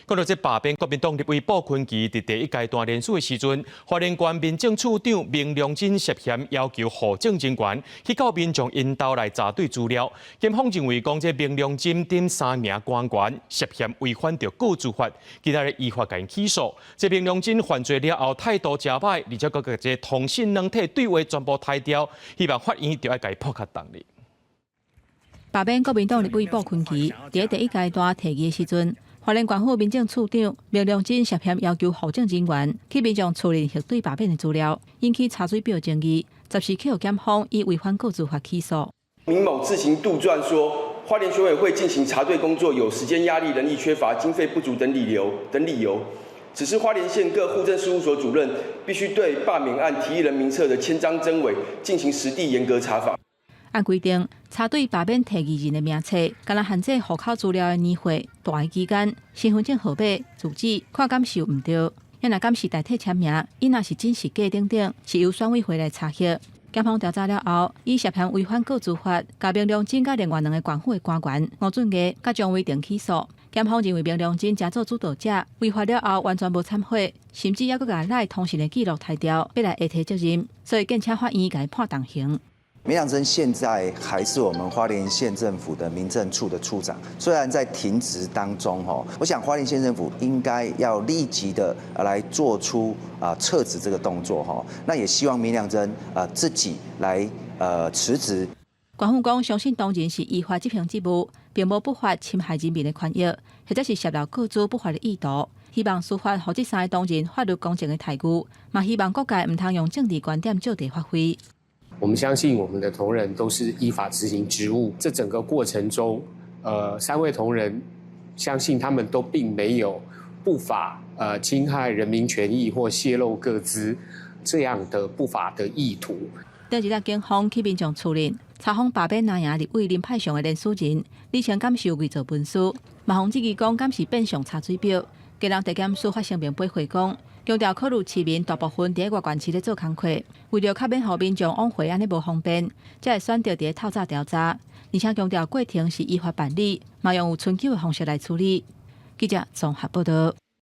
讲到这罢免国民党立委鲍坤奇伫第一阶段联署的时阵，花莲县民政处长明良真涉嫌要求户政人员去到民众因兜来查对资料。检方认为，讲这明良真等3名官员涉嫌违反着个资法，今仔日依法甲因起诉。这明良真犯罪了后态度真歹，而且佮个这同性两体对话全部拆掉，希望法院就要甲伊破壳动力。罢免国民党立委鲍坤奇，伫第一阶段提议的时阵。花莲县府民政处长明良真涉嫌要求户政人员去民众处理核对罢免的资料，引起查水表争议。10时去检方以违反个资法起诉。明某自行杜撰说，花莲选委会进行查对工作有时间压力、人力缺乏、经费不足等理由，只是花莲县各户政事务所主任必须对罢免案提议人名册的签章真伪进行实地严格查访。按规定，查对罢免提议人的名册，敢若限制户口资料的年岁、大个期间、身份证号码、住址，看敢是有毋对。也若敢是代替签名，伊若是真是假等等，是由选委会来查核。检方调查了后，以涉嫌违反个资法，甲明良真甲另外2个县府的官员吴俊杰甲张伟定起诉。检方认为明良真假做主导者，违法了后完全无忏悔，甚至还佫甲赖通信的记录拆掉，要来下提责任，所以建请法院甲伊判重刑。明良真现在还是我们花莲县政府的民政处的处长，虽然在停职当中我想花莲县政府应该要立即的来做出撤职这个动作那也希望明良真自己来辞职。官府讲，相信当然是依法执行职务，并无不法侵害人民的权益，或者是涉入个资不法的意图。希望司法和这3个当然法律公正的态度，嘛希望各界唔通用政治观点就地发挥。我们相信我们的同仁都是依法执行职务，这整个过程中，3位同仁相信他们都并没有不法侵害人民权益或泄露个资这样的不法的意图。第二日，警方去民众处理查封罢免南洋立委林派上的联署人，李强敢是有伪造文书，马洪质疑讲敢是变相查水表。今日地检署发声明回讲。强调考虑市民大部分伫外县市咧做工课，为了较免互民众往回安尼无方便，才会选择伫透早调查。而且强调过程是依法办理，嘛用有春秋的方式来处理。记者综合报道。